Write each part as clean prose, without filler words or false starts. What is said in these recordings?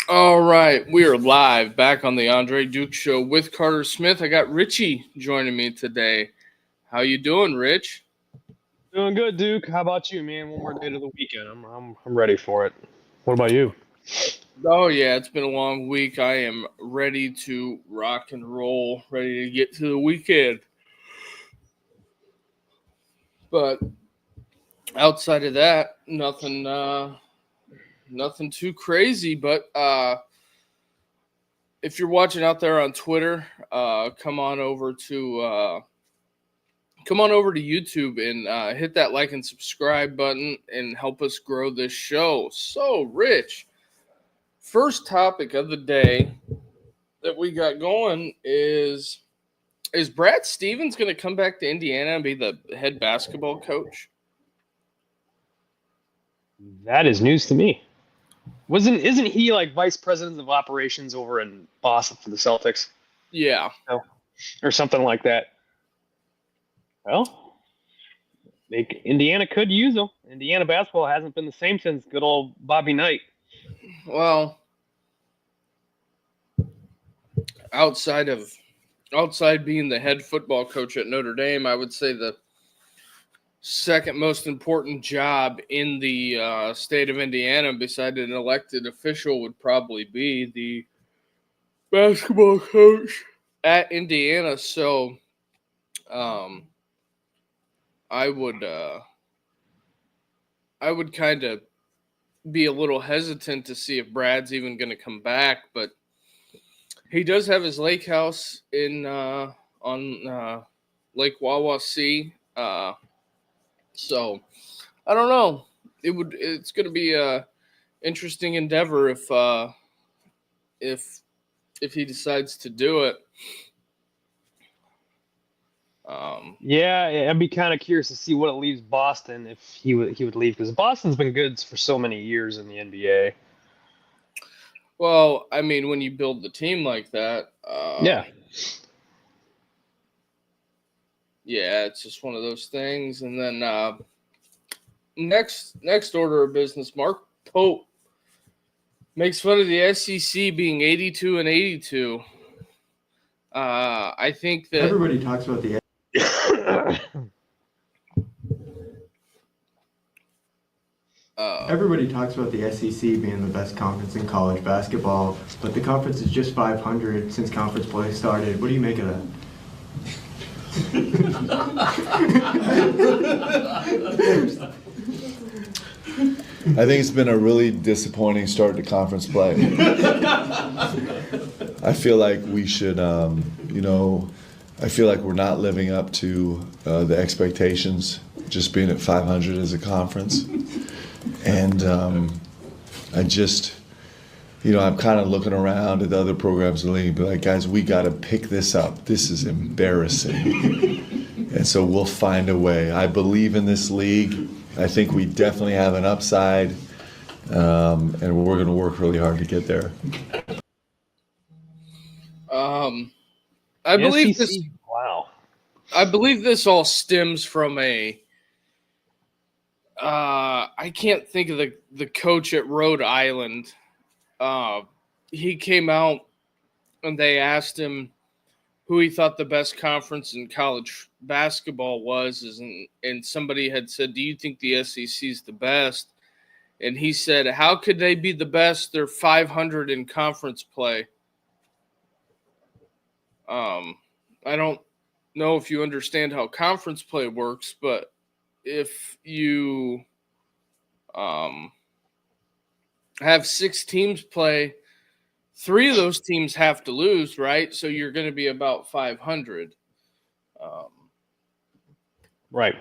All right, we are live back on the Andre Duke Show with Carter Smith. I got Richie joining me today. How you doing, Rich? Doing good, Duke. How about you, man? One more day to the weekend. I'm ready for it. What about you? Oh yeah, it's been a long week. I am ready to rock and roll, ready to get to the weekend. But outside of that, nothing too crazy. But if you're watching out there on Twitter, come on over to YouTube and hit that like and subscribe button and help us grow this show. So, Rich, first topic of the day that we got going is Brad Stevens going to come back to Indiana and be the head basketball coach? That is news to me. Isn't he like vice president of operations over in Boston for the Celtics? Yeah. No. Or something like that. Well, Indiana could use him. Indiana basketball hasn't been the same since good old Bobby Knight. Well, outside being the head football coach at Notre Dame, I would say the second most important job in the state of Indiana, beside an elected official, would probably be the basketball coach at Indiana. So, I would kind of be a little hesitant to see if Brad's even going to come back, but he does have his lake house in on Lake Wawasee. So I don't know. It's going to be a interesting endeavor if he decides to do it. Yeah, I'd be kind of curious to see what it leaves Boston if he would leave, because Boston's been good for so many years in the NBA. Well, I mean, when you build the team like that, yeah, it's just one of those things. And then next order of business, Mark Pope makes fun of the SEC being 82 and 82. I think that everybody talks about the everybody talks about the SEC being the best conference in college basketball, but the conference is just 500 since conference play started. What do you make of that? I think it's been a really disappointing start to conference play. I feel like we should, I feel like we're not living up to the expectations, just being at 500 as a conference. And I just, I'm kind of looking around at the other programs in the league, but like, guys, we got to pick this up. This is embarrassing. And so we'll find a way. I believe in this league. I think we definitely have an upside, and we're going to work really hard to get there. I believe this. Wow. I believe this all stems from I can't think of the coach at Rhode Island. He came out and they asked him who he thought the best conference in college basketball was, and somebody had said, "Do you think the SEC is the best?" And he said, "How could they be the best? They're 500 in conference play." I don't know if you understand how conference play works, but if you have 6 teams play, 3 of those teams have to lose, right? So you're going to be about 500. Right.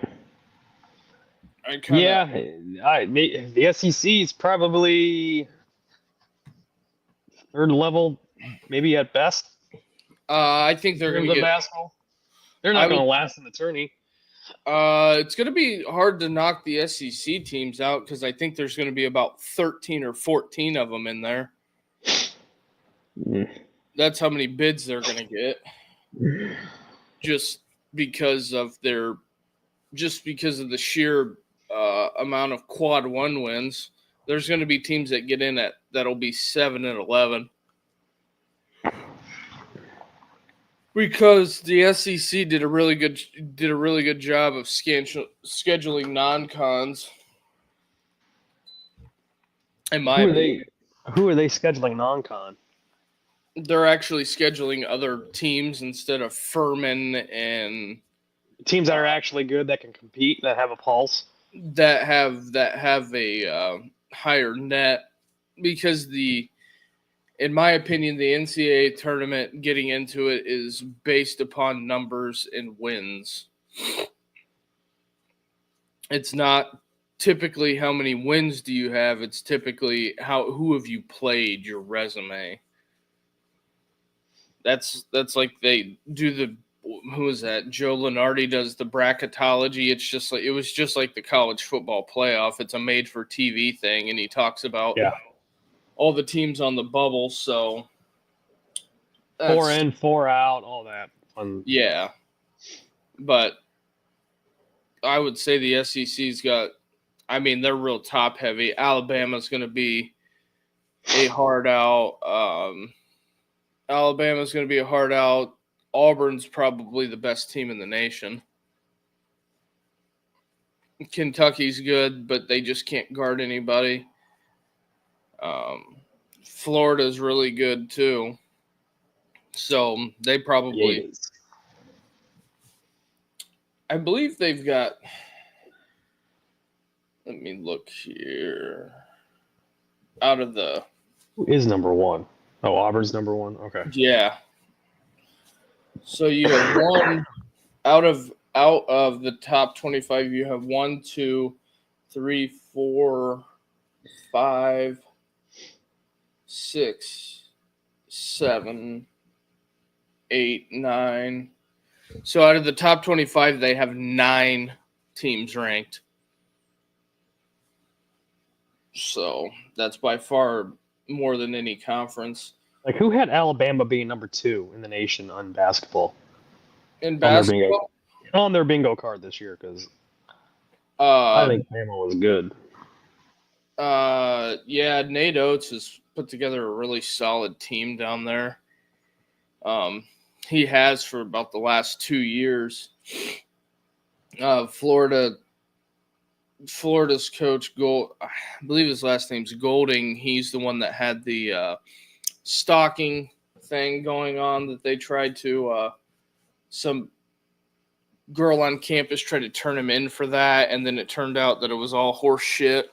The SEC is probably third level, maybe at best. I think they're going to get basketball. They're not going to last in the tourney. It's going to be hard to knock the SEC teams out because I think there's going to be about 13 or 14 of them in there. That's how many bids they're going to get, just because of the sheer amount of quad 1 wins. There's going to be teams that get in that'll be 7-11 because the SEC did a really good job of scheduling non-cons. In my opinion, Who are they scheduling non-con? they're actually scheduling other teams instead of Furman and Teams that are actually good, that can compete, that have a pulse. that have a higher net, because in my opinion, the NCAA tournament, getting into it, is based upon numbers and wins. It's not typically how many wins do you have. It's typically who have you played, your resume. That's like they do who is that? Joe Lunardi does the bracketology. It was just like the college football playoff. It's a made for TV thing, and he talks about all the teams on the bubble. So 4 in, 4 out, all that. Yeah, but I would say the SEC's got. I mean, they're real top heavy. Alabama's going to be a hard out. Alabama's going to be a hard out. Auburn's probably the best team in the nation. Kentucky's good, but they just can't guard anybody. Florida's really good too. So they probably. I believe they've got. Let me look here. Out of the. Who is number one? Oh, Auburn's number one. Okay. Yeah. So you have one out of the top 25. You have 1, 2, 3, 4, 5, 6, 7, 8, 9. So out of the top 25, they have 9 teams ranked. So that's by far more than any conference. Like, who had Alabama being number 2 in the nation on basketball? In basketball? On their bingo card this year, because I think Bama was good. Yeah, Nate Oates has put together a really solid team down there. He has for about the last 2 years. Florida's coach, I believe his last name's Golding. He's the one that had the stalking thing going on that they tried to some girl on campus tried to turn him in for that, and then it turned out that it was all horse shit.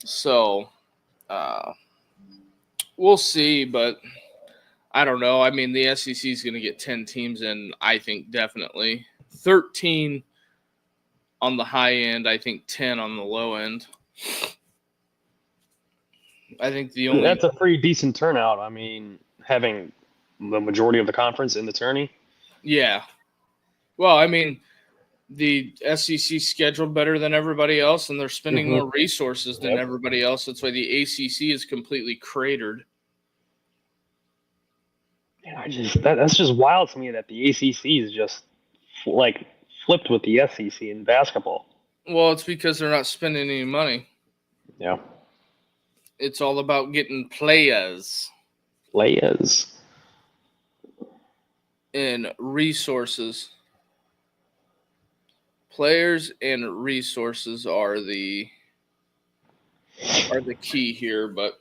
So we'll see, but I don't know. I mean, the SEC is going to get 10 teams in, I think, definitely. 13 on the high end, I think 10 on the low end. I think that's a pretty decent turnout. I mean, having the majority of the conference in the tourney. Yeah. Well, I mean, the SEC scheduled better than everybody else, and they're spending more resources than everybody else. That's why the ACC is completely cratered. Yeah, that's just wild to me that the ACC is just like flipped with the SEC in basketball. Well, it's because they're not spending any money. Yeah. It's all about getting players. And resources. Players and resources are the key here. But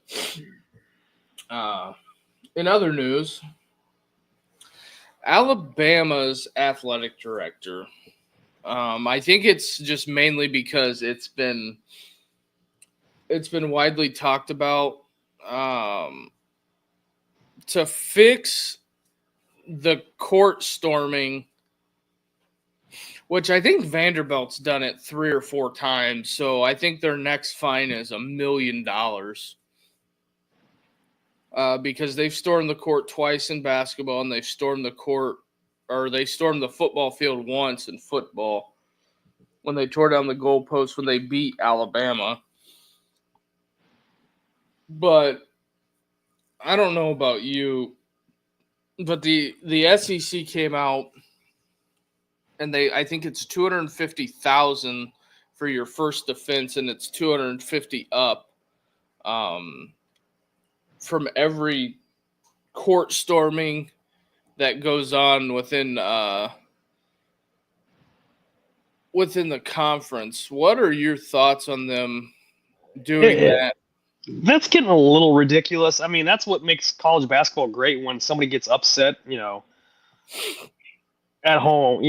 in other news, Alabama's athletic director. I think it's just mainly because it's been widely talked about to fix the court storming, which I think Vanderbilt's done it 3 or 4 times. So I think their next fine is $1 million because they've stormed the court twice in basketball, and they've stormed they stormed the football field once in football when they tore down the goalpost when they beat Alabama. But I don't know about you, but the SEC came out, and I think it's $250,000 for your first offense, and it's $250 up from every court storming that goes on within the conference. What are your thoughts on them doing that? That's getting a little ridiculous. I mean, that's what makes college basketball great, when somebody gets upset, at home,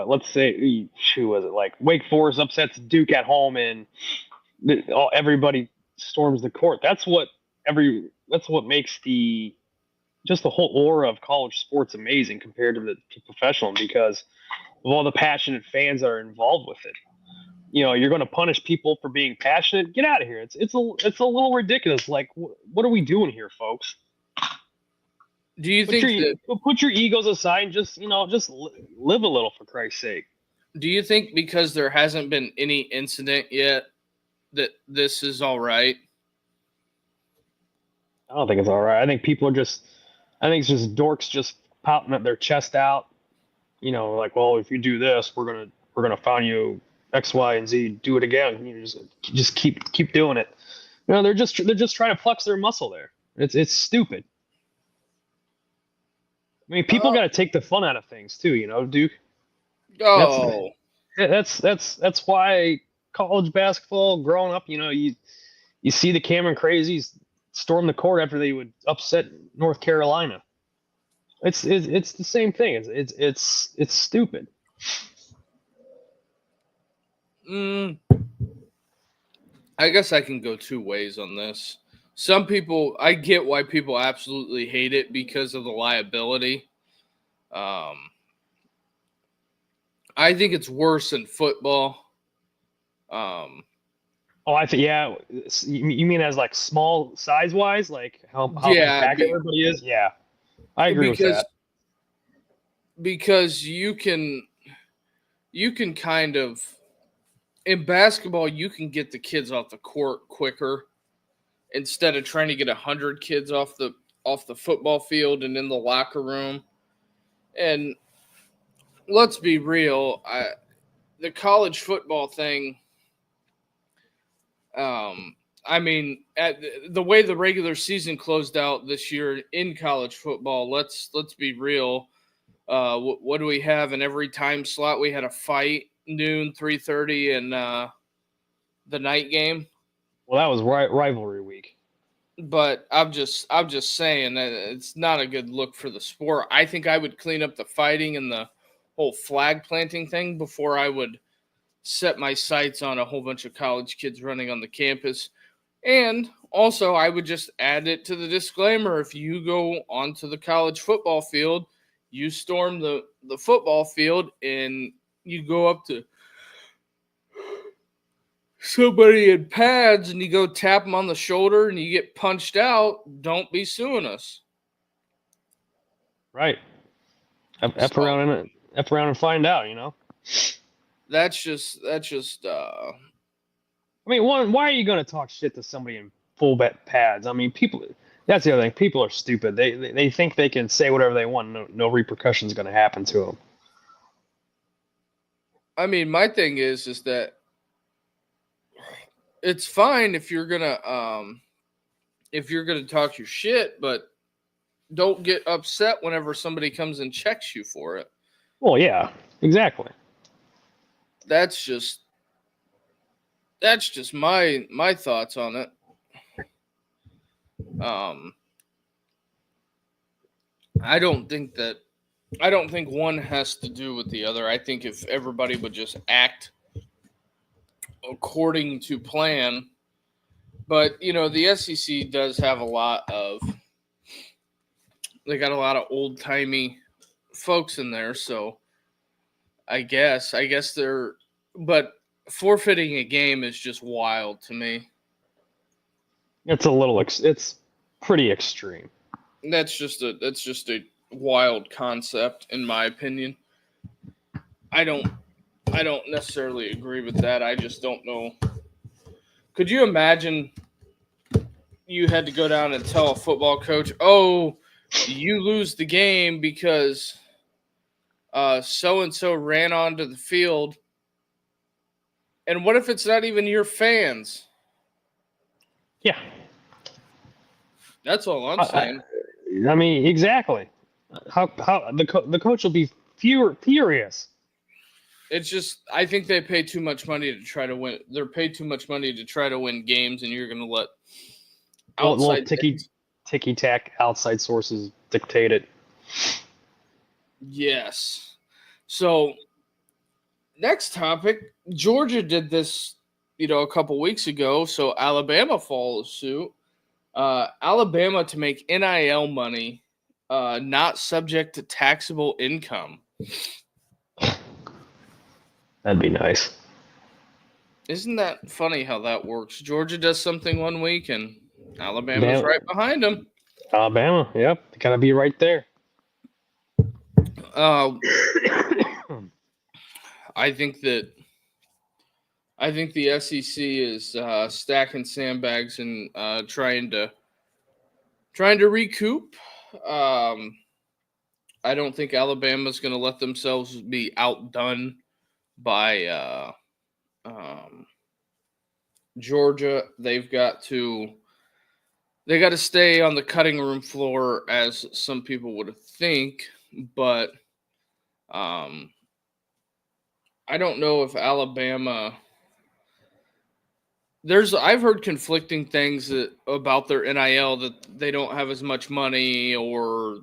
let's say, who was it? Like Wake Forest upsets Duke at home, and everybody storms the court. That's what makes the whole aura of college sports amazing compared to professional, because of all the passionate fans that are involved with it. You're going to punish people for being passionate. Get out of here. It's a little ridiculous. Like, what are we doing here, folks? Do you put your egos aside and just live a little, for Christ's sake? Do you think because there hasn't been any incident yet that this is all right? I don't think it's all right. I think it's just dorks just pouting their chest out. Like, well, if you do this, we're gonna fine you X, Y, and Z. Do it again. You just keep doing it. They're just trying to flex their muscle there. It's stupid. I mean, people got to take the fun out of things too, Duke. Oh, that's why college basketball. Growing up, you see the Cameron Crazies storm the court after they would upset North Carolina. It's the same thing. It's stupid. I guess I can go two ways on this. Some people, I get why people absolutely hate it because of the liability. I think it's worse in football. I think, yeah. You mean as like small size wise, like how compact everybody is? Yeah, I agree with that. Because you can kind of, in basketball, you can get the kids off the court quicker instead of trying to get 100 kids off the football field and in the locker room. And let's be real, the college football thing, I mean, at the way the regular season closed out this year in college football, let's be real. What do we have in every time slot? We had a fight, noon, 3:30, and the night game. Well, that was rivalry week. But I'm just saying that it's not a good look for the sport. I think I would clean up the fighting and the whole flag planting thing before I would set my sights on a whole bunch of college kids running on the campus. And also, I would just add it to the disclaimer: if you go onto the college football field, you storm the football field, and you go up to somebody in pads and you go tap them on the shoulder and you get punched out, don't be suing us. Right. F around and find out, That's just I mean, why are you going to talk shit to somebody in full pads? I mean, that's the other thing. People are stupid. They think they can say whatever they want. No repercussions going to happen to them. I mean, my thing is that it's fine if you're gonna talk your shit, but don't get upset whenever somebody comes and checks you for it. Well, yeah, exactly. That's just my thoughts on it. I don't think one has to do with the other. I think if everybody would just act according to plan, but the SEC does have they got a lot of old timey folks in there, so I guess but forfeiting a game is just wild to me. It's pretty extreme. That's just a wild concept, in my opinion. I don't necessarily agree with that. I just don't know. Could you imagine you had to go down and tell a football coach, "Oh, you lose the game because so-and-so ran onto the field." And what if it's not even your fans? Yeah. That's all I'm saying. I mean, exactly. How the coach will be furious. It's just I think they pay too much money to try to win. They're paid too much money to try to win games, and you're going to let Little outside ticky tack outside sources dictate it. Yes. So next topic, Georgia did this, a couple weeks ago. So Alabama follows suit. Alabama to make NIL money, not subject to taxable income. That'd be nice. Isn't that funny how that works? Georgia does something one week and Alabama's right behind them. Alabama, yep, they gotta be right there. I think the SEC is stacking sandbags and trying to recoup. I don't think Alabama's going to let themselves be outdone by Georgia. They got to stay on the cutting room floor, as some people would think, but I don't know if Alabama. I've heard conflicting things about their NIL, that they don't have as much money, or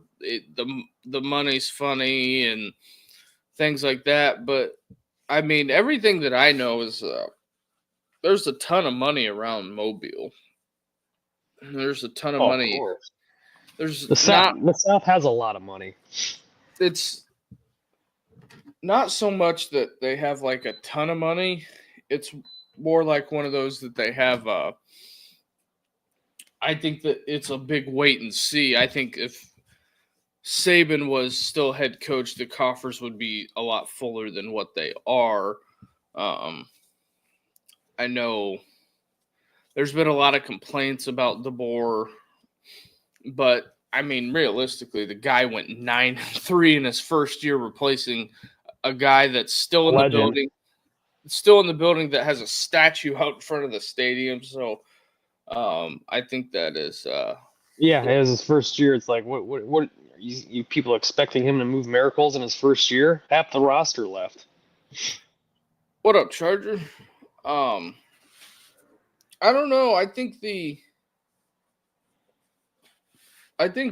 the money's funny and things like that. But I mean, everything that I know is there's a ton of money around Mobile. There's a ton of money. Of course. There's the South has a lot of money. It's not so much that they have like a ton of money. It's more like one of those that they have. I think that it's a big wait and see. I think if Saban was still head coach, the coffers would be a lot fuller than what they are. I know there's been a lot of complaints about DeBoer, but I mean, realistically, the guy went 9-3 in his first year, replacing a guy that's still in the building. Still in the building, that has a statue out in front of the stadium. So I think that is it was his first year. It's like what you people expecting him to move miracles in his first year? Half the roster left. What up, Charger? I don't know. I think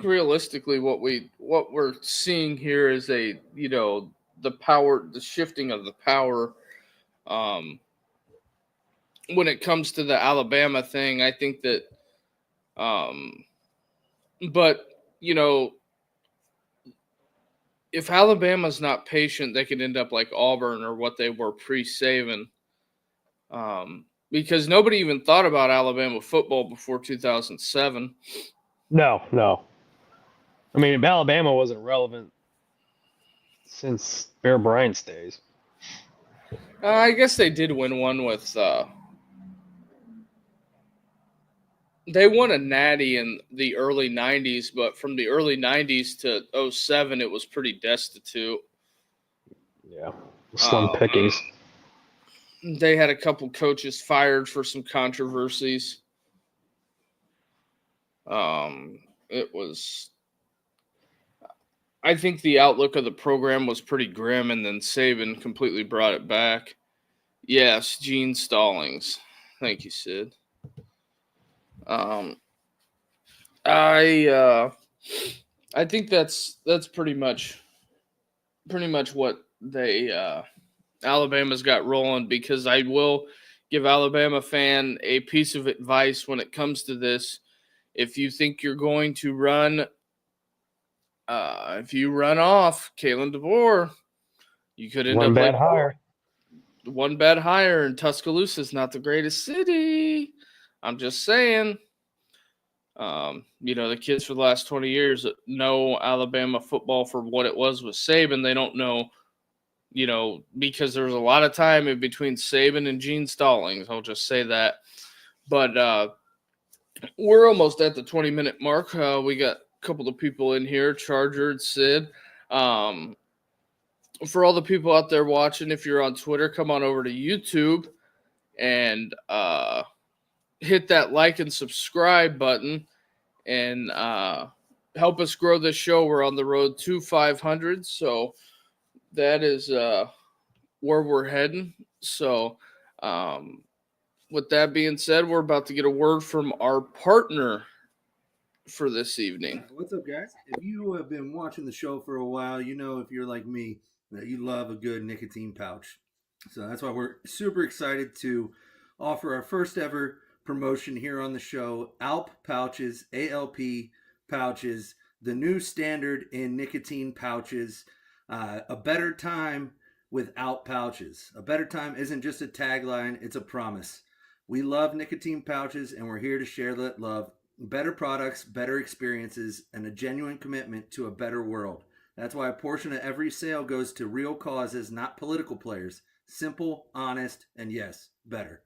realistically what we're seeing here is the shifting of the power. When it comes to the Alabama thing, I think that, but if Alabama's not patient, they could end up like Auburn, or what they were pre-Saban, because nobody even thought about Alabama football before 2007. No. I mean, Alabama wasn't relevant since Bear Bryant's days. I guess they did win one with. They won a natty in the early 90s, but from the early 90s to 2007, it was pretty destitute. Yeah, slim pickings. They had a couple coaches fired for some controversies. It was. I think the outlook of the program was pretty grim, and then Saban completely brought it back. Yes, Gene Stallings. Thank you, Sid. I think that's pretty much what they Alabama's got rolling, because I will give Alabama fan a piece of advice when it comes to this. If you think you're going to run, if you run off Kalen DeBoer, you could end up like one bad hire, and Tuscaloosa is not the greatest city. I'm just saying. The kids for the last 20 years know Alabama football for what it was with Saban. They don't know, because there was a lot of time in between Saban and Gene Stallings. I'll just say that. But we're almost at the 20-minute mark. We got a couple of people in here, Charger and Sid. For all the people out there watching, if you're on Twitter, come on over to YouTube and hit that like and subscribe button and help us grow this show. We're on the road to 500, so that is where we're heading. So with that being said, we're about to get a word from our partner for this evening. What's up, guys? If you have been watching the show for a while, you know, if you're like me, that you love a good nicotine pouch. So that's why we're super excited to offer our first ever promotion here on the show. ALP pouches, ALP pouches, the new standard in nicotine pouches. A better time with ALP pouches. A better time isn't just a tagline, it's a promise. We love nicotine pouches, and we're here to share that love. Better products, better experiences, and a genuine commitment to a better world. That's why a portion of every sale goes to real causes, not political players. Simple, honest, and yes, better.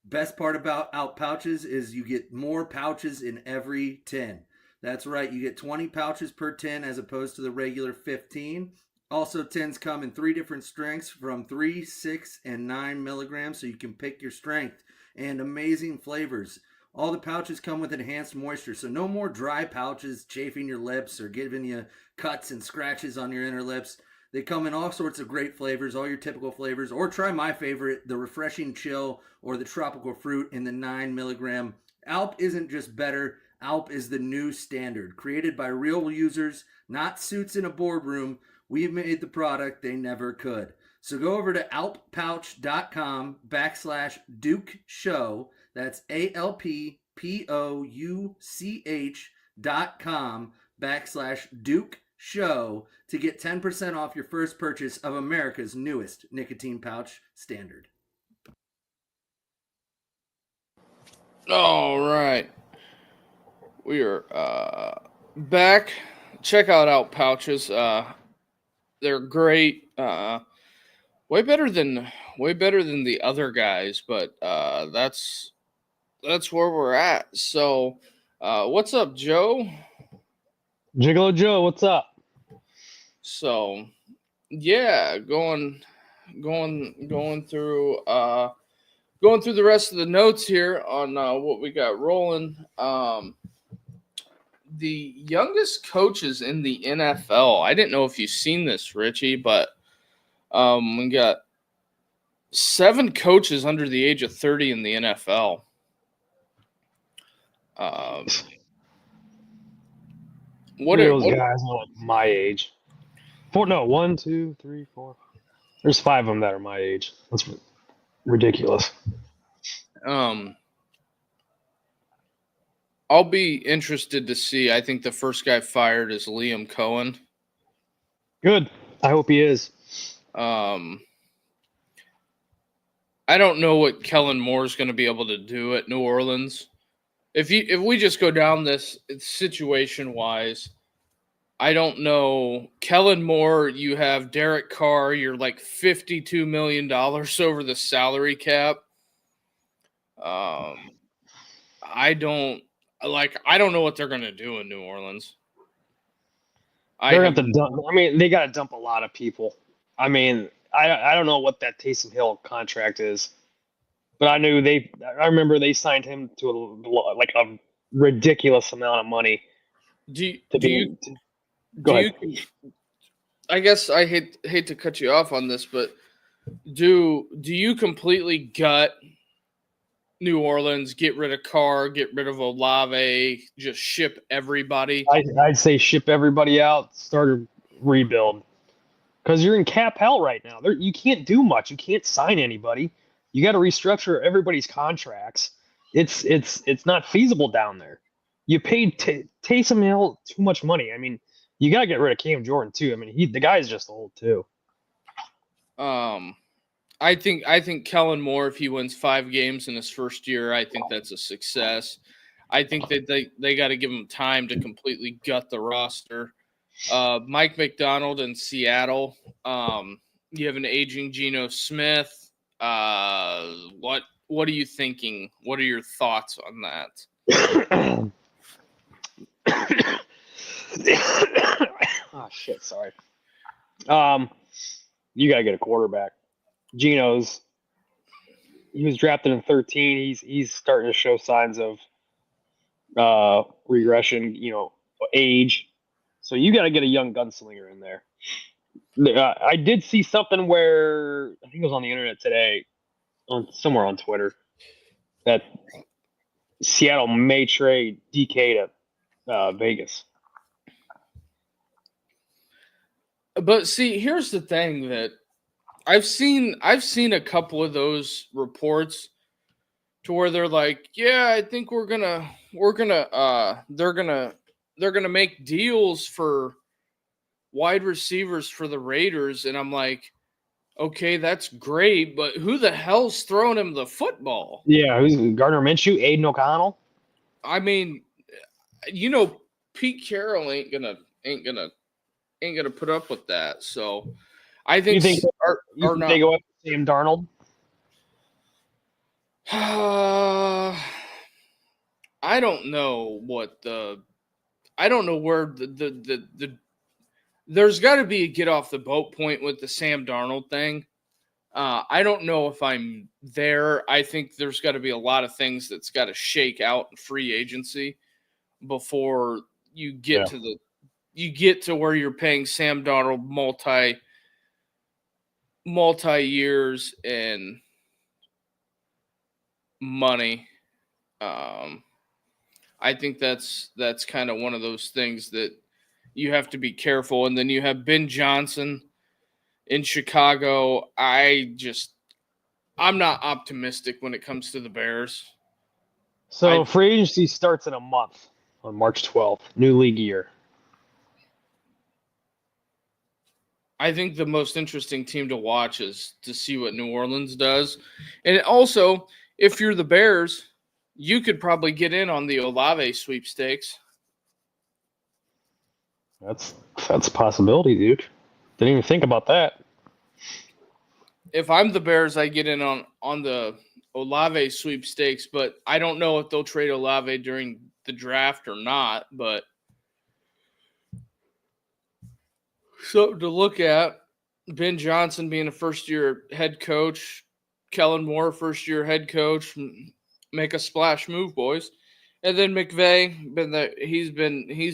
Best part about ALP pouches is you get more pouches in every tin. That's right, you get 20 pouches per tin as opposed to the regular 15. Also, tins come in 3 different strengths from 3, 6, and 9 milligrams, so you can pick your strength, and amazing flavors. All the pouches come with enhanced moisture, so no more dry pouches chafing your lips or giving you cuts and scratches on your inner lips. They come in all sorts of great flavors, all your typical flavors, or try my favorite, the refreshing chill or the tropical fruit in the 9 milligram. ALP isn't just better, ALP is the new standard. Created by real users, not suits in a boardroom, we've made the product they never could. So go over to alppouch.com/Duke Show. That's ALPPOUCH.com/Duke Show to get 10% off your first purchase of America's newest nicotine pouch standard. All right. We are back. Check out ALP pouches. They're great. Way better than the other guys, but that's where we're at. So, what's up, Joe? Gigolo Joe, what's up? So, yeah, going through the rest of the notes here on what we got rolling. The youngest coaches in the NFL. I didn't know if you've seen this, Richie, but we got 7 coaches under the age of 30 in the NFL. What are those guys are like my age? 1, 2, 3, 4. There's 5 of them that are my age. That's ridiculous. I'll be interested to see. I think the first guy fired is Liam Cohen. Good. I hope he is. I don't know what Kellen Moore is going to be able to do at New Orleans. If we just go down this situation wise, I don't know. Kellen Moore, you have Derek Carr, you're like $52 million over the salary cap. I don't know what they're going to do in New Orleans. They're going to have to dump. I mean, they got to dump a lot of people. I mean, I don't know what that Taysom Hill contract is, but I remember they signed him to a ridiculous amount of money. I guess I hate to cut you off on this, but do you completely gut New Orleans, get rid of Carr, get rid of Olave, just ship everybody? I'd say ship everybody out, start a rebuild. Because you're in cap hell right now. You can't do much. You can't sign anybody. You got to restructure everybody's contracts. It's not feasible down there. You paid Taysom Hill too much money. I mean, you got to get rid of Cam Jordan too. I mean, the guy's just old too. I think Kellen Moore, if he wins 5 games in his first year, I think that's a success. I think that they got to give him time to completely gut the roster. Mike McDonald in Seattle. You have an aging Geno Smith. What are you thinking? What are your thoughts on that? Oh shit, sorry. You gotta get a quarterback. Geno's he was drafted in 13. He's starting to show signs of regression, age. So you got to get a young gunslinger in there. I did see something where I think it was on the internet today, somewhere on Twitter, that Seattle may trade DK to Vegas. But see, here's the thing that I've seen a couple of those reports to where they're like, yeah, I think they're gonna make deals for wide receivers for the Raiders, and I'm like, okay, that's great, but who the hell's throwing him the football? Yeah, who's Gardner Minshew, Aiden O'Connell? I mean, Pete Carroll ain't gonna put up with that. So I think You think not. they go after Sam Darnold? I don't know I don't know where the there's got to be a get off the boat point with the Sam Darnold thing. I don't know if I'm there. I think there's got to be a lot of things that's got to shake out in free agency before you get to where you're paying Sam Darnold multi years and money. I think that's kind of one of those things that you have to be careful. And then you have Ben Johnson in Chicago. I'm not optimistic when it comes to the Bears. So free agency starts in a month on March 12th, new league year. I think the most interesting team to watch is to see what New Orleans does. And also, if you're the Bears, you could probably get in on the Olave sweepstakes. That's a possibility, dude. Didn't even think about that. If I'm the Bears, I get in on the Olave sweepstakes, but I don't know if they'll trade Olave during the draft or not, but something to look at. Ben Johnson being a first-year head coach, Kellen Moore, first-year head coach, make a splash move, boys. And then McVay, he's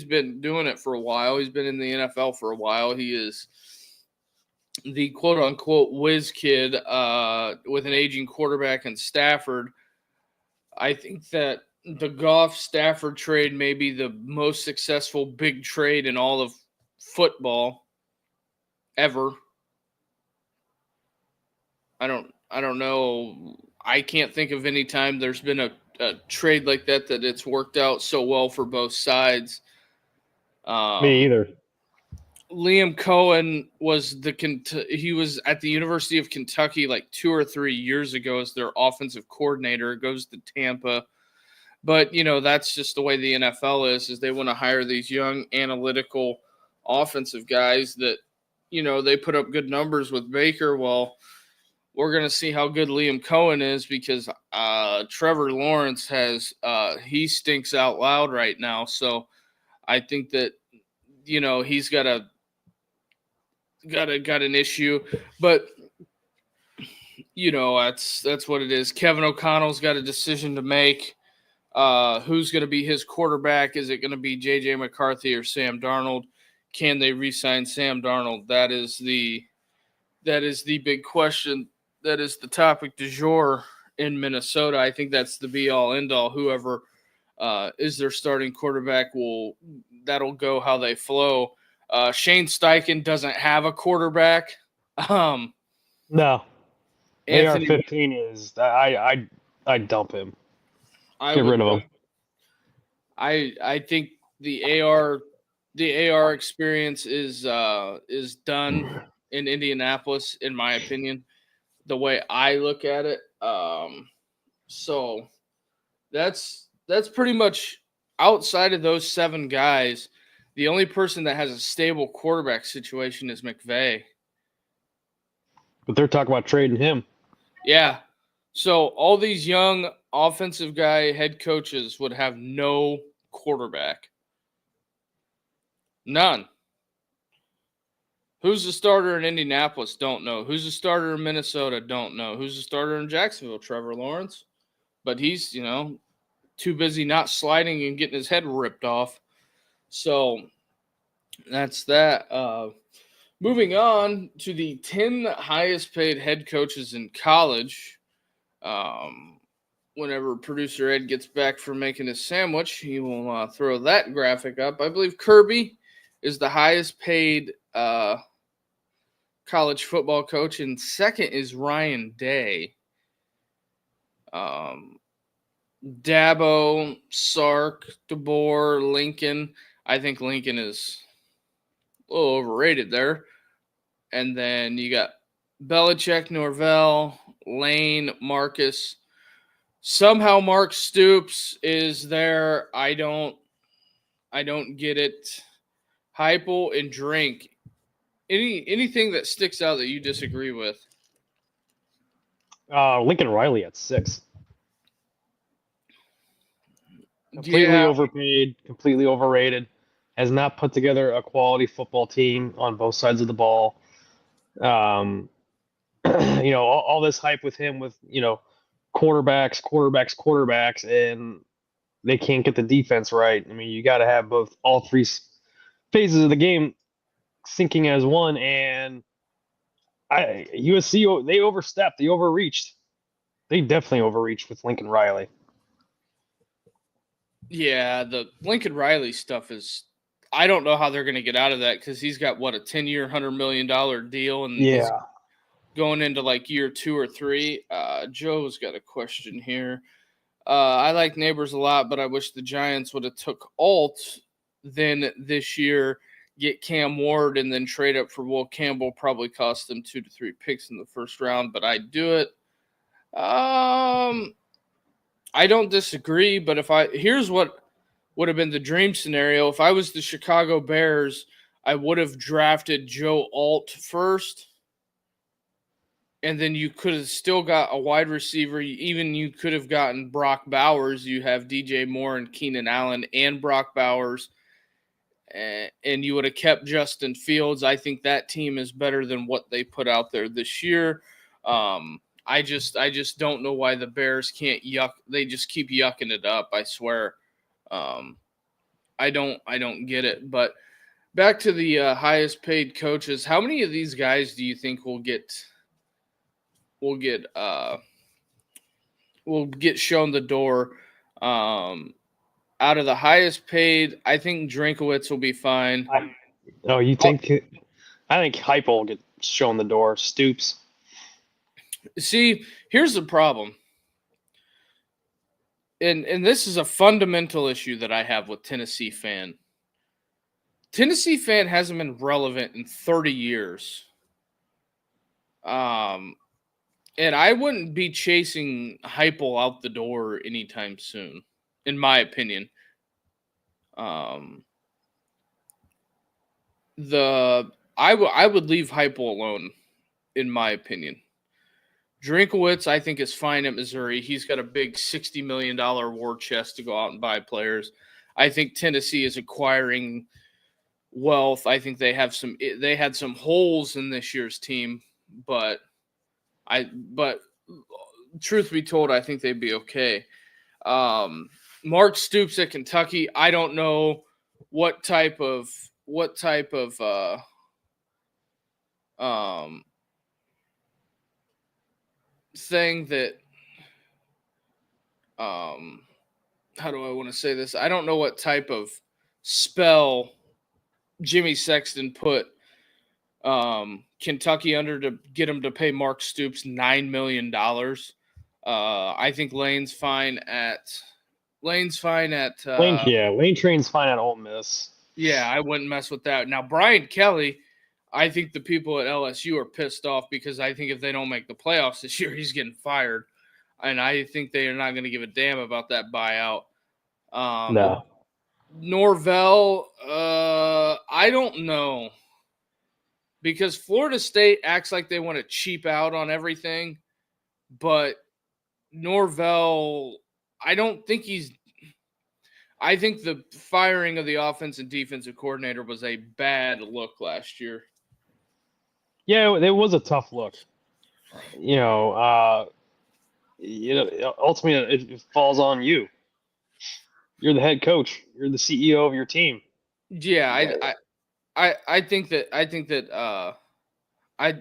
been doing it for a while. He's been in the NFL for a while. He is the quote-unquote whiz kid with an aging quarterback in Stafford. I think that the Goff-Stafford trade may be the most successful big trade in all of football ever. I don't know. I can't think of any time there's been a trade like that it's worked out so well for both sides. Me either. Liam Cohen he was at the University of Kentucky like 2 or 3 years ago as their offensive coordinator. Goes to Tampa. But, that's just the way the NFL is they want to hire these young analytical offensive guys that, they put up good numbers with Baker. Well, we're going to see how good Liam Cohen is because Trevor Lawrence he stinks out loud right now. So I think that, he's got an issue, but that's what it is. Kevin O'Connell's got a decision to make. Who's going to be his quarterback? Is it going to be J.J. McCarthy or Sam Darnold? Can they re-sign Sam Darnold? That is the big question. That is the topic du jour in Minnesota. I think that's the be-all, end-all. Whoever is their starting quarterback that'll go how they flow. Shane Steichen doesn't have a quarterback. No. AR-15 is I dump him. Get rid of him. I think the AR experience is done in Indianapolis, in my opinion, the way I look at it. So that's pretty much outside of those 7 guys. The only person that has a stable quarterback situation is McVay. But they're talking about trading him. Yeah. So all these young offensive guy head coaches would have no quarterback. None. Who's the starter in Indianapolis? Don't know. Who's the starter in Minnesota? Don't know. Who's the starter in Jacksonville? Trevor Lawrence. But he's, too busy not sliding and getting his head ripped off. So that's that. Moving on to the 10 highest paid head coaches in college. Whenever producer Ed gets back from making his sandwich, he will throw that graphic up. I believe Kirby is the highest paid college football coach, and second is Ryan Day. Dabo, Sark, DeBoer, Lincoln. I think Lincoln is a little overrated there. And then you got Belichick, Norvell, Lane, Marcus. Somehow Mark Stoops is there. I don't get it. Heupel and Drink. Anything that sticks out that you disagree with? Lincoln Riley at 6. Completely overpaid, completely overrated. Has not put together a quality football team on both sides of the ball. All this hype with him with, quarterbacks, and they can't get the defense right. I mean, you got to have all three phases of the game syncing as one, and USC, they overstepped, they overreached. They definitely overreached with Lincoln Riley. Yeah, the Lincoln Riley stuff is, I don't know how they're going to get out of that because he's got, a 10-year, $100 million deal, and he's going into like year 2 or 3. Joe's got a question here. I like Neighbors a lot, but I wish the Giants would have took Alt then this year, get Cam Ward, and then trade up for Will Campbell. Probably cost them 2 to 3 picks in the first round, but I'd do it. I don't disagree, but here's what would have been the dream scenario. If I was the Chicago Bears, I would have drafted Joe Alt first, and then you could have still got a wide receiver. Even you could have gotten Brock Bowers. You have DJ Moore and Keenan Allen and Brock Bowers, and you would have kept Justin Fields. I think that team is better than what they put out there this year. I just don't know why the Bears can't yuck. They just keep yucking it up. I swear. I don't get it. But back to the highest paid coaches. How many of these guys do you think will get shown the door? Out of the highest paid, I think Drinkowitz will be fine. You think? I think Heupel will get shown the door. Stoops. See, here's the problem. And this is a fundamental issue that I have with Tennessee Fan. Tennessee Fan hasn't been relevant in 30 years. And I wouldn't be chasing Heupel out the door anytime soon, in my opinion. I would leave Heupel alone, in my opinion. Drinkowitz, I think, is fine at Missouri. He's got a big $60 million war chest to go out and buy players. I think Tennessee is acquiring wealth. I think they had some holes in this year's team, but truth be told, I think they'd be okay. Mark Stoops at Kentucky, I don't know what type of thing that how do I want to say this? I don't know what type of spell Jimmy Sexton put Kentucky under to get him to pay Mark Stoops $9 million. I think Lane's fine at Lane Train's fine at Ole Miss. Yeah, I wouldn't mess with that. Now, Brian Kelly, I think the people at LSU are pissed off because I think if they don't make the playoffs this year, he's getting fired. And I think they are not going to give a damn about that buyout. No. Norvell, I don't know. Because Florida State acts like they want to cheap out on everything. But Norvell, I think the firing of the offense and defensive coordinator was a bad look last year. Yeah, it was a tough look. Ultimately it falls on you. You're the head coach. You're the CEO of your team. Yeah, I think that I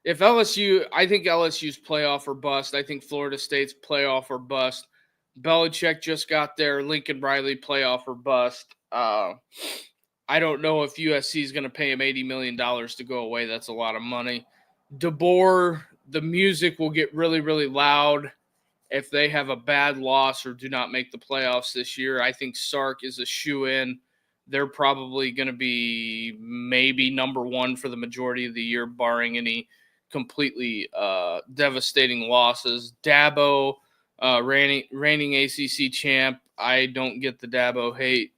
if LSU, I think LSU's playoff or bust. I think Florida State's playoff or bust. Belichick just got there. Lincoln Riley playoff or bust. I don't know if USC is going to pay him $80 million to go away. That's a lot of money. DeBoer, the music will get really, really loud if they have a bad loss or do not make the playoffs this year. I think Sark is a shoe-in. They're probably going to be maybe number one for the majority of the year, barring any completely devastating losses. Dabo, reigning ACC champ. I don't get the Dabo hate.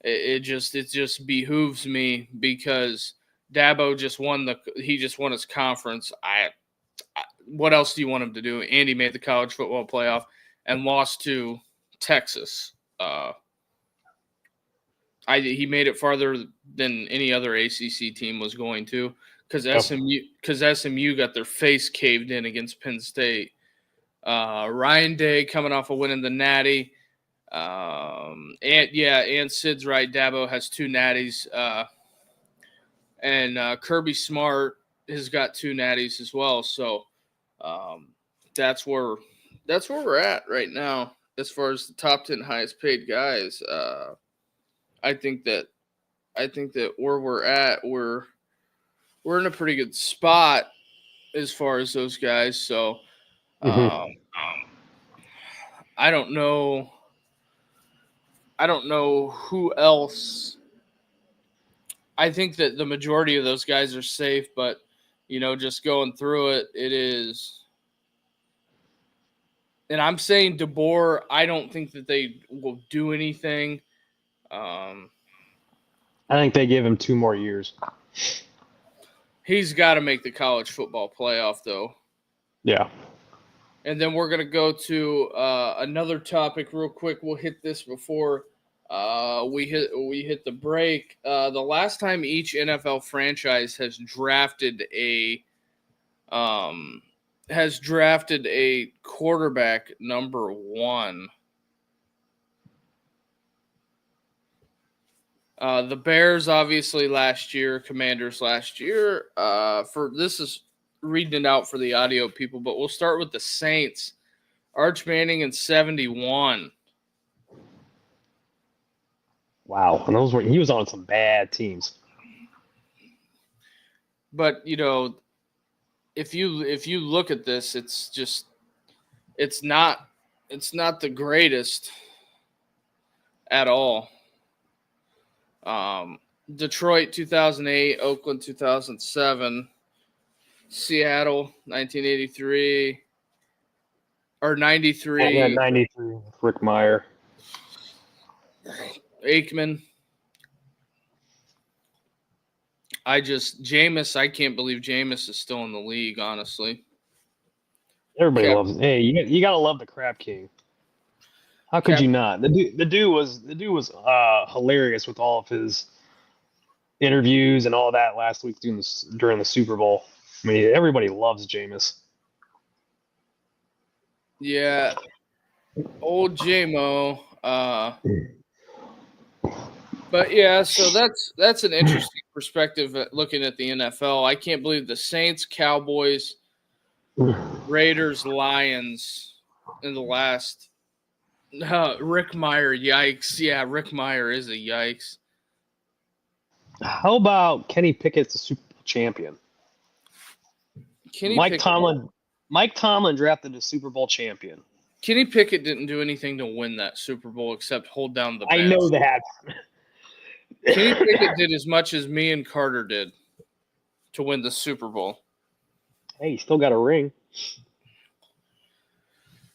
It just behooves me because Dabo just won his conference. What else do you want him to do? Andy made the college football playoff and lost to Texas. He made it farther than any other ACC team was going to because SMU got their face caved in against Penn State. Ryan Day coming off a win in the Natty. And Sid's right. Dabo has 2 natties. And Kirby Smart has got 2 natties as well. So that's where we're at right now as far as the top 10 highest paid guys. I think that where we're at, we're in a pretty good spot as far as those guys. So I don't know who else. I think that the majority of those guys are safe, but just going through it, it is. And I'm saying DeBoer, I don't think that they will do anything. I think they give him 2 more years. He's got to make the college football playoff, though. Yeah. And then we're going to go to another topic real quick. We'll hit this before we hit the break. The last time each NFL franchise has drafted a quarterback number 1. The Bears obviously last year, Commanders last year. This is reading it out for the audio people, but we'll start with the Saints. Arch Manning in 71. Wow, and he was on some bad teams. But if you look at this, it's not the greatest at all. Detroit 2008, Oakland 2007, Seattle 1983 or 93. Yeah, 93 with Rick Meyer. Aikman. Jameis, I can't believe Jameis is still in the league, honestly. Everybody loves it. Hey, you gotta love the Crap King. How could you not? The dude was hilarious with all of his interviews and all that last week during the Super Bowl. I mean, everybody loves Jameis. Yeah, old J-Mo. But yeah, so that's an interesting perspective looking at the NFL. I can't believe the Saints, Cowboys, Raiders, Lions in the last. Rick Meyer, yikes! Yeah, Rick Meyer is a yikes. How about Kenny Pickett's a Super Bowl champion? Mike Tomlin drafted a Super Bowl champion. Kenny Pickett didn't do anything to win that Super Bowl except hold down the bench. I know that. Kenny Pickett did as much as me and Carter did to win the Super Bowl. Hey, he still got a ring.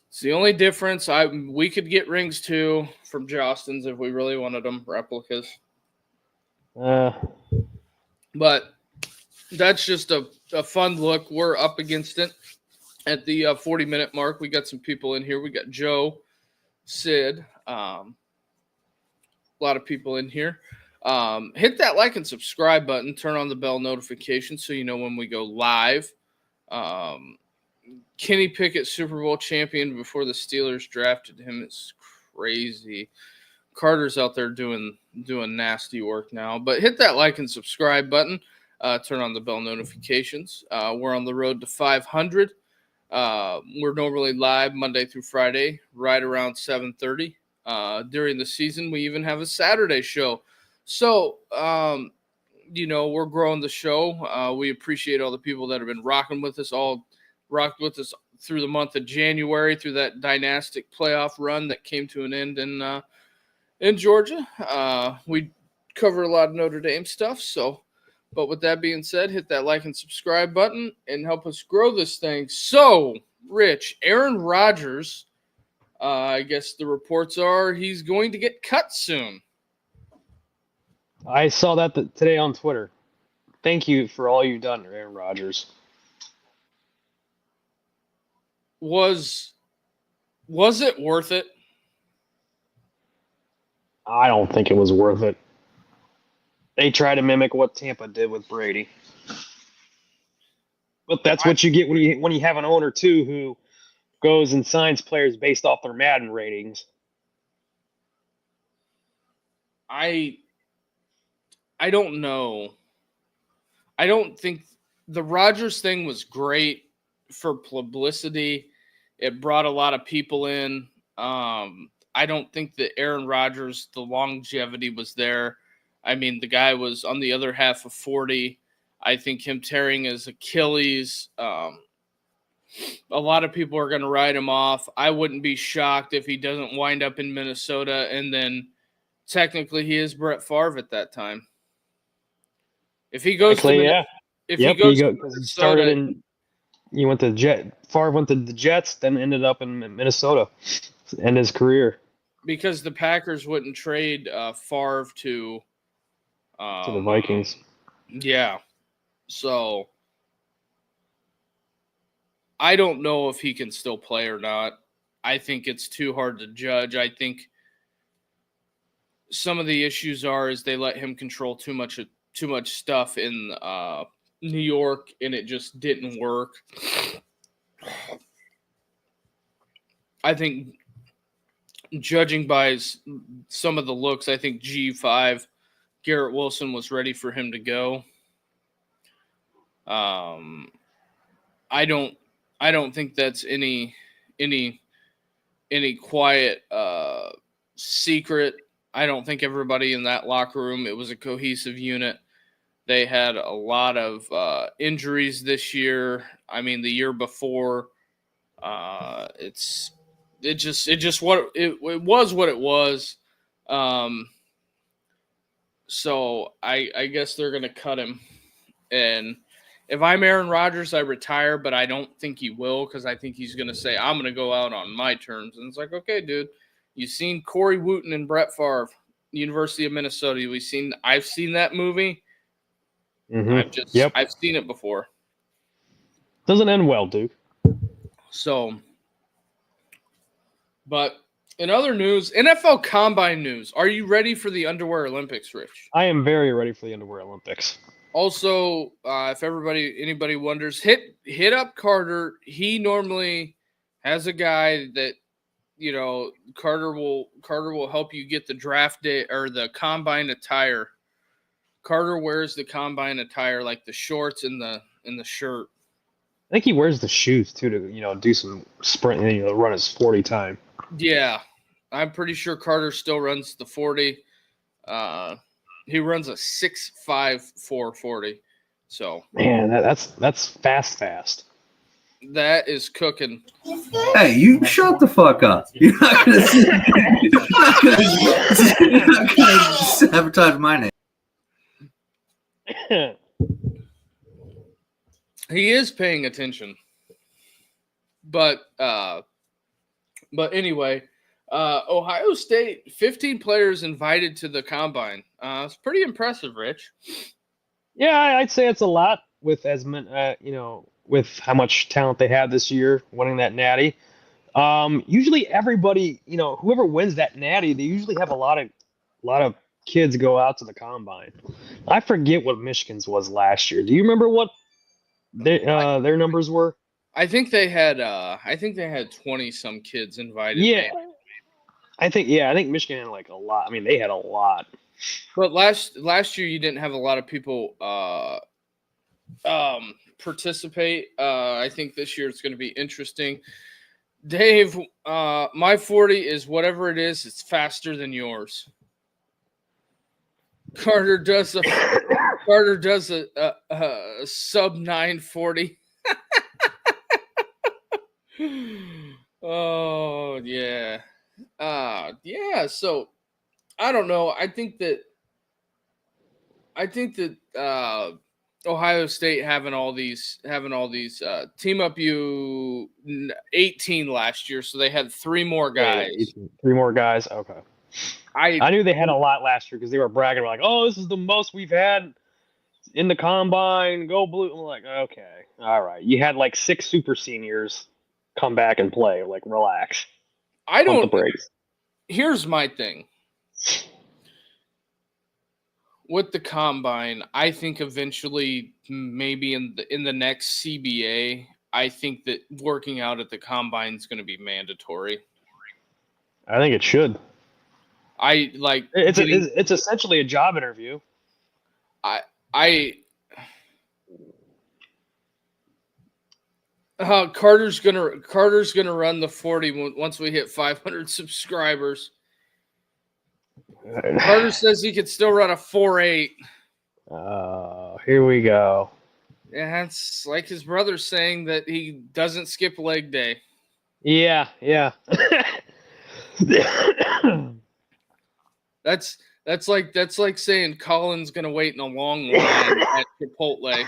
It's the only difference. We could get rings too from Jostens if we really wanted them, replicas. But that's just a fun look. We're up against it at the 40-minute mark. We got some people in here. We got Joe, Sid, a lot of people in here. Hit that like and subscribe button. Turn on the bell notification so you know when we go live. Kenny Pickett, Super Bowl champion before the Steelers drafted him. It's crazy. Carter's out there doing nasty work now. But hit that like and subscribe button. Turn on the bell notifications. We're on the road to 500. We're normally live Monday through Friday, right around 7:30. During the season, we even have a Saturday show. So, we're growing the show. We appreciate all the people that have been rocking with us, rocked with us through the month of January, through that dynastic playoff run that came to an end in Georgia. We cover a lot of Notre Dame stuff. But with that being said, hit that like and subscribe button and help us grow this thing. So, Rich, Aaron Rodgers, I guess the reports are he's going to get cut soon. I saw that today on Twitter. Thank you for all you've done, Aaron Rodgers. Was it worth it? I don't think it was worth it. They try to mimic what Tampa did with Brady. But that's what you get when you have an owner, too, who goes and signs players based off their Madden ratings. I don't know. I don't think the Rodgers thing was great for publicity. It brought a lot of people in. I don't think that Aaron Rodgers, the longevity was there. I mean, the guy was on the other half of 40. I think him tearing his Achilles, a lot of people are going to write him off. I wouldn't be shocked if he doesn't wind up in Minnesota, and then technically he is Brett Favre at that time. If he goes to Minnesota, he went to Favre went to the Jets, then ended up in Minnesota, to end his career. Because the Packers wouldn't trade Favre to the Vikings. Yeah. So I don't know if he can still play or not. I think it's too hard to judge. I think some of the issues is they let him control too much stuff in New York, and it just didn't work. I think, judging by some of the looks, I think G5, Garrett Wilson, was ready for him to go. I don't think that's any quiet secret. I don't think everybody in that locker room, it was a cohesive unit. They had a lot of injuries this year. I mean, the year before, it was what it was. So I guess they're gonna cut him. And if I'm Aaron Rodgers, I retire, but I don't think he will, because I think he's gonna say, I'm gonna go out on my terms. And it's like, okay, dude, you've seen Corey Wooten and Brett Favre, University of Minnesota. I've seen that movie. Mm-hmm. I've seen it before. Doesn't end well, Duke. So, but in other news, NFL Combine news. Are you ready for the Underwear Olympics, Rich? I am very ready for the Underwear Olympics. Also, if anybody wonders, hit up Carter. He normally has a guy that, Carter will help you get the draft day or the combine attire. Carter wears the combine attire, like the shorts and the shirt. I think he wears the shoes too to do some sprint and run his 40 time. Yeah, I'm pretty sure Carter still runs the 40. He runs a 6.5 440. So man, that's fast. That is cooking. Hey, you shut the fuck up. You're not gonna sabotage my name. He is paying attention. But anyway, Ohio State, 15 players invited to the combine. It's pretty impressive, Rich. Yeah, I'd say it's a lot with with how much talent they had this year, winning that natty. Usually everybody, whoever wins that natty, they usually have a lot of kids go out to the combine. I forget what Michigan's was last year. Do you remember what their numbers were? I think they had 20 some kids invited. Yeah. Man. I think Michigan had like a lot. I mean, they had a lot. But last year you didn't have a lot of people participate. I think this year it's going to be interesting. Dave, my 40 is whatever it is. It's faster than yours. Carter does a sub 940. Oh yeah. Yeah. So I don't know. I think that Ohio State having all these team up you 18 last year, so they had 3 more guys. Yeah, 3 more guys. Okay. I knew they had a lot last year because they were bragging like, "Oh, this is the most we've had in the combine. Go Blue!" I'm like, okay, all right. You had like 6 super seniors come back and play. Like, relax. Pump the brakes. Here's my thing. With the combine, I think eventually, maybe in the next CBA, I think that working out at the combine is going to be mandatory. I think it should. It's essentially a job interview. Carter's gonna run the 40 once we hit 500 subscribers. Carter says he could still run a 4.8. Here we go. Yeah, it's like his brother saying that he doesn't skip leg day. Yeah. That's like saying Colin's gonna wait in a long line at Chipotle.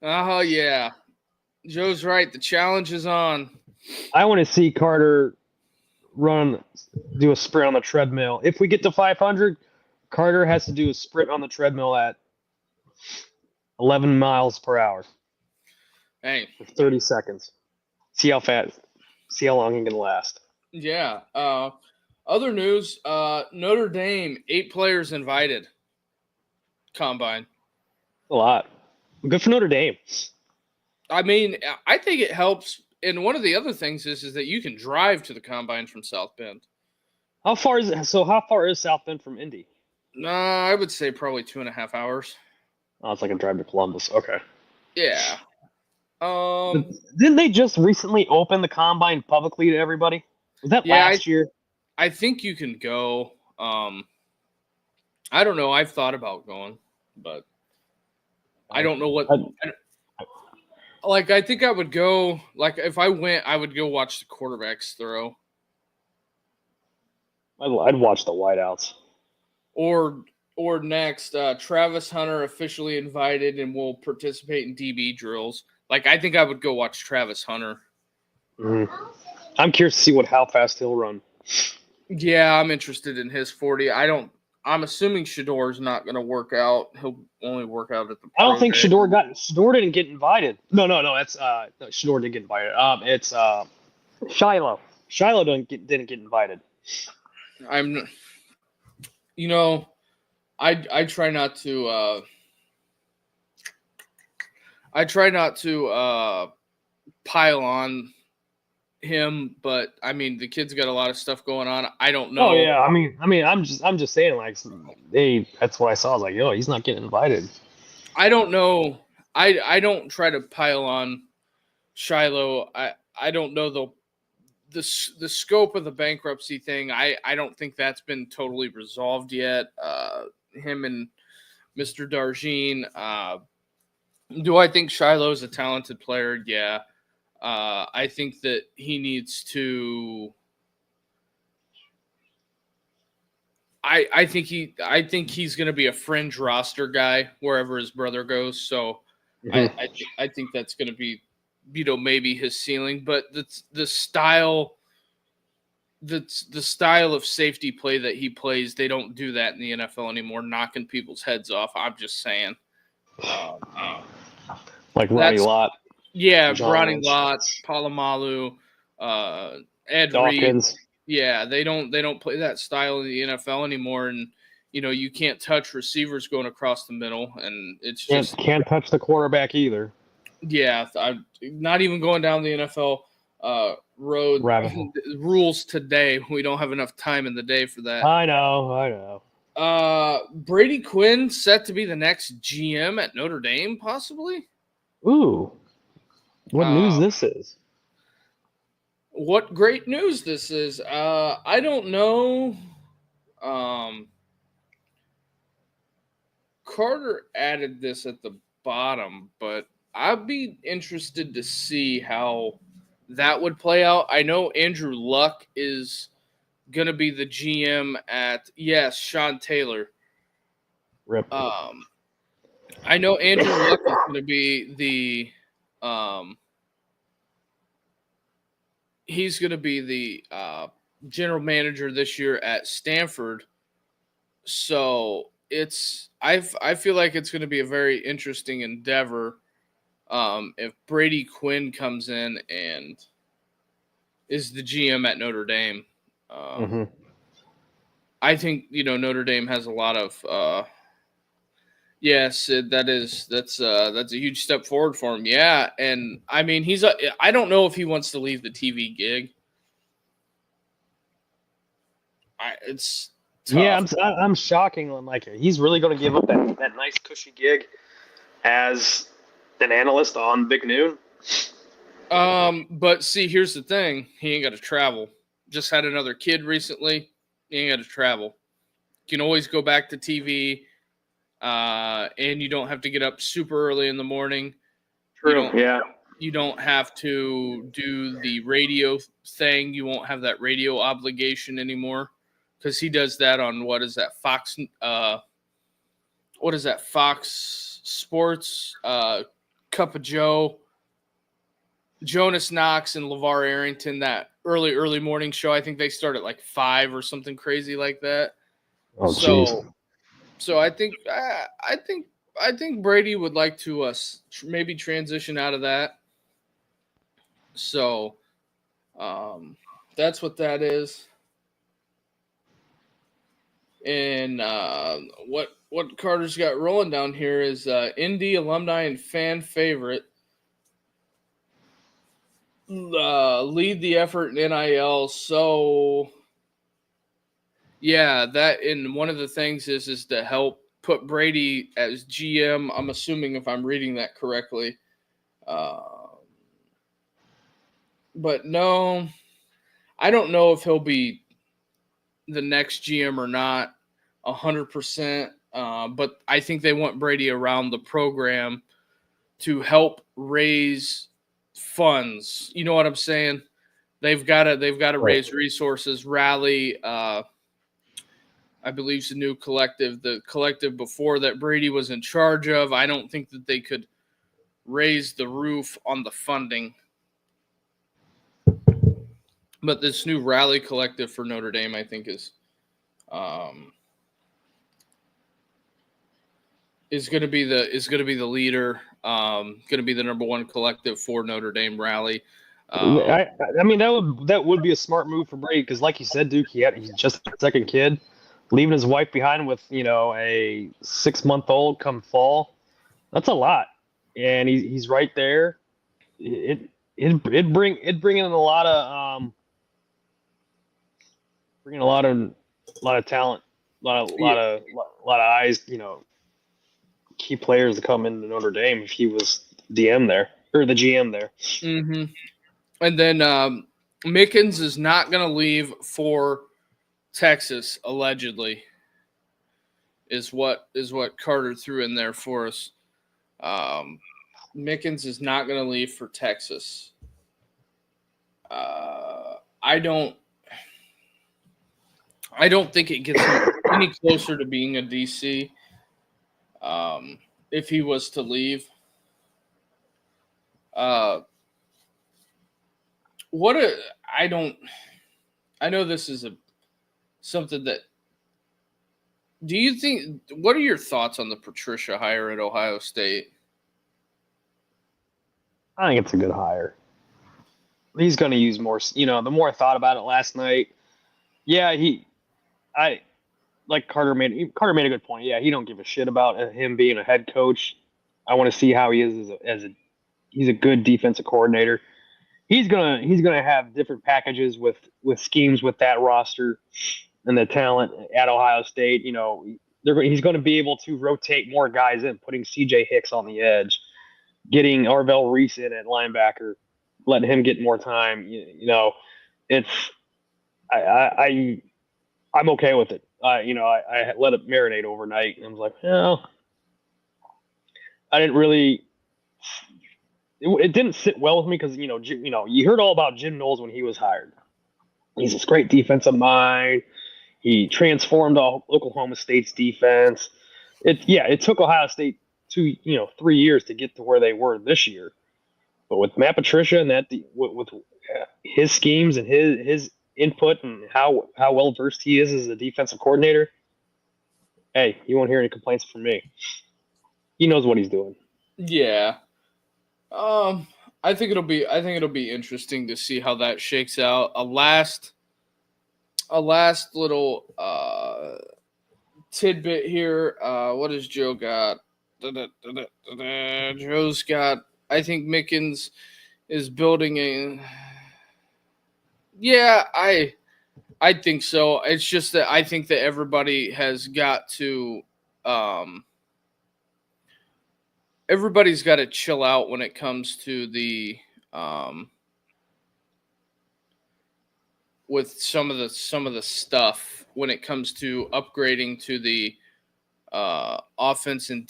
Oh yeah, Joe's right. The challenge is on. I want to see Carter do a sprint on the treadmill. If we get to 500, Carter has to do a sprint on the treadmill at 11 miles per hour. Hey, for 30 seconds. See how long he can last. Yeah. Other news, Notre Dame, 8 players invited. Combine. A lot. Good for Notre Dame. I mean, I think it helps. And one of the other things is that you can drive to the combine from South Bend. How far is South Bend from Indy? I would say probably 2.5 hours. Oh, it's like a drive to Columbus. Okay. Yeah. Didn't they just recently open the combine publicly to everybody? Was that last year? I think you can go. I don't know. I've thought about going, but I don't know what. I think I would go. Like, if I went, I would go watch the quarterbacks throw. I'd watch the wideouts. Or next, Travis Hunter officially invited and will participate in DB drills. Like, I think I would go watch Travis Hunter. Mm-hmm. I'm curious to see how fast he'll run. Yeah, I'm interested in his 40. I'm assuming Shador's not going to work out. He'll only work out at the. I don't think Shador didn't get invited. No. That's Shador didn't get invited. It's Shiloh. Shiloh didn't get invited. I try not to. I try not to pile on him, but I mean, the kid's got a lot of stuff going on. I don't know. Oh yeah, I mean, I'm just saying, like, that's what I saw. I was like, yo, he's not getting invited. I don't know. I don't try to pile on Shiloh. I don't know the scope of the bankruptcy thing. I don't think that's been totally resolved yet. Him and Mr. Darjean. Do I think Shiloh's a talented player? Yeah. I think that he needs to. I think he's going to be a fringe roster guy wherever his brother goes. So Mm-hmm. I think that's going to be, maybe his ceiling. But the style of safety play that he plays, they don't do that in the NFL anymore, knocking people's heads off. I'm just saying. Like Ronnie Lott. Yeah, Ronnie Lott, Palomalu, Ed Dawkins. Reed. Yeah, they don't play that style in the NFL anymore, and you can't touch receivers going across the middle, and it's just Can't touch the quarterback either. yeah. I'm not even going down the NFL road Rabbit hole. rules today. We don't have enough time in the day for that. I know. Brady Quinn set to be the next GM at Notre Dame, possibly. Ooh, what news this is? What great news this is. I don't know. Carter added this at the bottom, but I'd be interested to see how that would play out. I know Andrew Luck is going to be the GM at, yes, Sean Taylor. Rip. I know Andrew Luck is going to be the he's going to be the general manager this year at Stanford. So I feel like it's going to be a very interesting endeavor if Brady Quinn comes in and is the GM at Notre Dame. I think Notre Dame has a lot of yes, that's a huge step forward for him. Yeah, and I mean I don't know if he wants to leave the TV gig. It's tough. Yeah, I'm shocking. Like he's really going to give up that nice cushy gig as an analyst on Big Noon. But see, here's the thing: he ain't got to travel. Just had another kid recently. He ain't got to travel. You can always go back to TV, and you don't have to get up super early in the morning. True. You don't have to do the radio thing. You won't have that radio obligation anymore. Because he does that on what is that Fox? What is that Fox Sports? Cup of Joe, Jonas Knox, and LeVar Arrington. That early morning show. I think they start at like 5 or something crazy like that. Oh, jeez. So I think Brady would like to maybe transition out of that. So, that's what that is. And what Carter's got rolling down here is Indy alumni and fan favorite. Lead the effort in NIL. So, yeah, that and one of the things is to help put Brady as GM. I'm assuming if I'm reading that correctly. But no, I don't know if he'll be the next GM or not 100%. But I think they want Brady around the program to help raise funds. You know what I'm saying? They've got to raise resources, rally. I believe it's a new collective. The collective before that Brady was in charge of. I don't think that they could raise the roof on the funding. But this new rally collective for Notre Dame, I think, is going to be the leader. Going to be the number one collective for Notre Dame rally. I mean that would be a smart move for Brady because, like you said, Duke, he's just a second kid, leaving his wife behind with a 6-month-old come fall. That's a lot, and he's right there. It'd bring in a lot of bringing a lot of talent, a lot of eyes, key players to come into Notre Dame if he was DM there or the GM there. Mm-hmm. And then Mickens is not going to leave for Texas, allegedly, is what Carter threw in there for us. Mickens is not going to leave for Texas. I don't think it gets any closer to being a DC if he was to leave. I know this is something that. Do you think? What are your thoughts on the Patricia hire at Ohio State? I think it's a good hire. He's going to use more. The more I thought about it last night, Yeah, like Carter made a good point. Yeah, he don't give a shit about him being a head coach. I want to see how he is he's a good defensive coordinator. He's gonna have different packages with schemes with that roster and the talent at Ohio State. He's going to be able to rotate more guys in, putting C.J. Hicks on the edge, getting Arvell Reese in at linebacker, letting him get more time. It's I'm okay with it. I let it marinate overnight, and I was like, I didn't really. It didn't sit well with me because you heard all about Jim Knowles when he was hired. He's this great defensive mind. He transformed Oklahoma State's defense. It took Ohio State 3 years to get to where they were this year. But with Matt Patricia and with his schemes and his input and how well versed he is as a defensive coordinator, hey, you won't hear any complaints from me. He knows what he's doing. Yeah. I think it'll be interesting to see how that shakes out. A last little tidbit here. What has Joe got? Joe's got, I think Mickens is building a. Yeah, I think so. It's just that I think that everybody has got to everybody's got to chill out when it comes to the with some of the stuff when it comes to upgrading to the offense and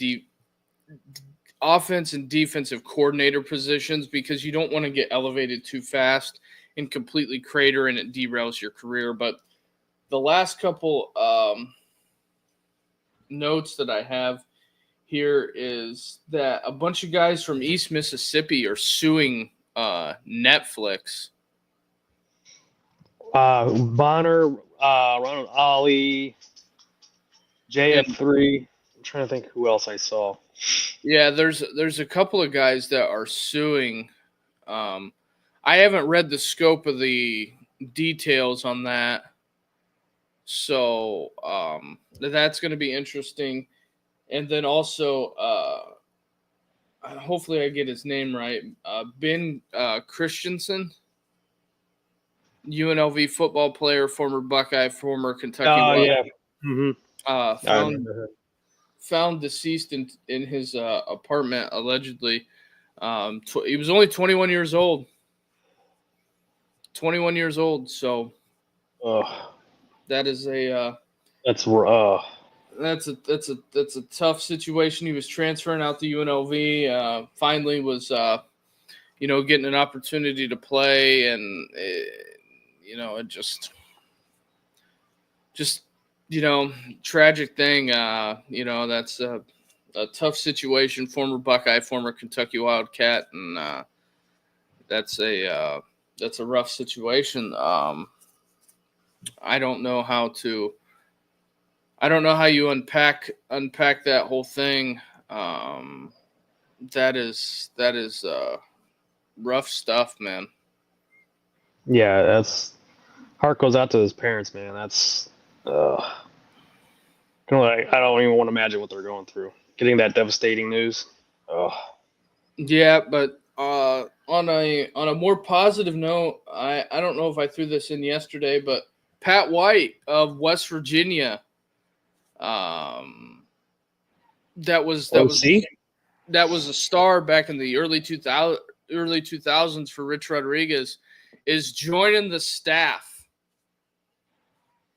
defensive coordinator positions, because you don't want to get elevated too fast and completely crater and it derails your career. But the last couple notes that I have here is that a bunch of guys from East Mississippi are suing Netflix. Bonner, Ronald Ollie, JF3. I'm trying to think who else I saw. Yeah, there's a couple of guys that are suing. I haven't read the scope of the details on that, so that's going to be interesting. And then also, hopefully I get his name right, Ben Christensen, UNLV football player, former Buckeye, former Kentucky. Oh, yeah. Mm-hmm. Found deceased in his apartment, allegedly. He was only 21 years old. 21 years old, so that is a that's a tough situation. He was transferring out to UNLV. Finally was getting an opportunity to play, and it just tragic thing. That's a tough situation. Former Buckeye, former Kentucky Wildcat, and that's a rough situation. I don't know how you unpack that whole thing. That is rough stuff, man. Yeah, that's heart goes out to his parents, man. That's I don't even want to imagine what they're going through. Getting that devastating news. Yeah, but on a more positive note, I don't know if I threw this in yesterday, but Pat White of West Virginia, that was a star back in the early 2000s for Rich Rodriguez, is joining the staff.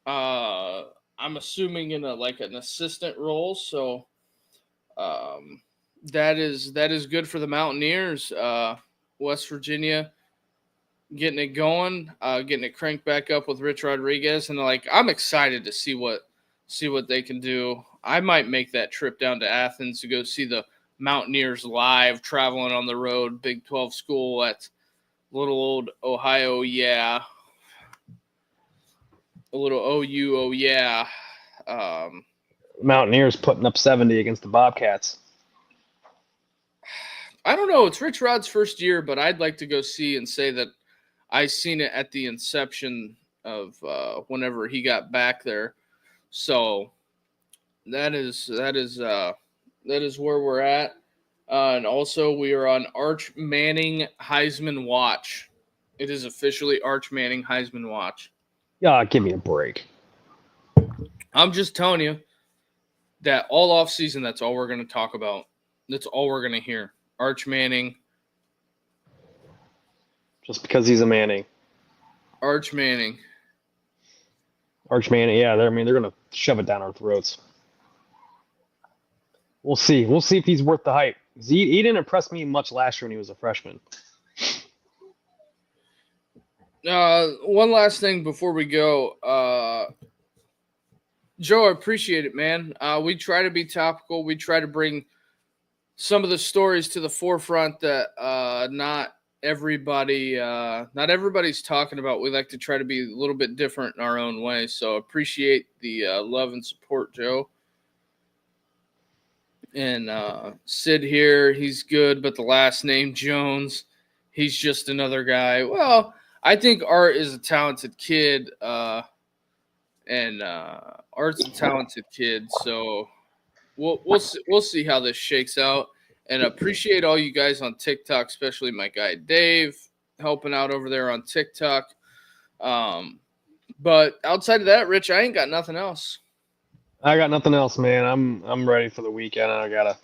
I'm assuming in an assistant role, so that is good for the Mountaineers. West Virginia getting it going, getting it cranked back up with Rich Rodriguez, and I'm excited to see what they can do. I might make that trip down to Athens to go see the Mountaineers live, traveling on the road, Big 12 school at little old Ohio, yeah. A little OU, oh yeah. Mountaineers putting up 70 against the Bobcats. I don't know. It's Rich Rod's first year, but I'd like to go see and say that I seen it at the inception of whenever he got back there. So that is where we're at. And also, we are on Arch Manning Heisman Watch. It is officially Arch Manning Heisman Watch. Yeah, give me a break. I'm just telling you that all offseason, that's all we're going to talk about. That's all we're going to hear. Arch Manning. Just because he's a Manning. Arch Manning. Arch Manning, yeah, they're going to shove it down our throats. We'll see. We'll see if he's worth the hype. He didn't impress me much last year when he was a freshman. One last thing before we go. Joe, I appreciate it, man. We try to be topical. We try to bring some of the stories to the forefront that not everybody's talking about. We like to try to be a little bit different in our own way. So appreciate the love and support, Joe. And Sid here, he's good, but the last name Jones, he's just another guy. Well, I think Art is a talented kid, and Art's a talented kid. So we'll see how this shakes out. And appreciate all you guys on TikTok, especially my guy Dave helping out over there on TikTok. But outside of that, Rich, I ain't got nothing else. I got nothing else, man. I'm ready for the weekend. I gotta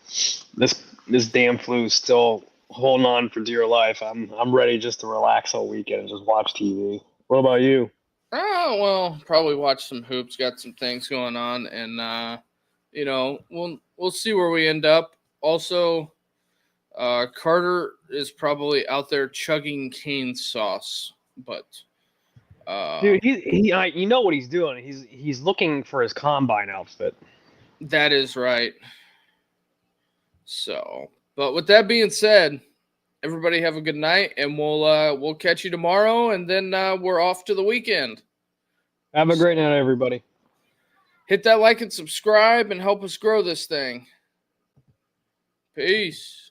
this damn flu's still holding on for dear life. I'm ready just to relax all weekend and just watch TV. What about you? Oh, well, probably watch some hoops. Got some things going on, and we'll see where we end up. Also, Carter is probably out there chugging cane sauce, but. Dude, you know what he's doing. He's looking for his combine outfit. That is right. So, but with that being said, everybody have a good night, and we'll catch you tomorrow, and then we're off to the weekend. Have a great night, everybody. Hit that like and subscribe, and help us grow this thing. Peace.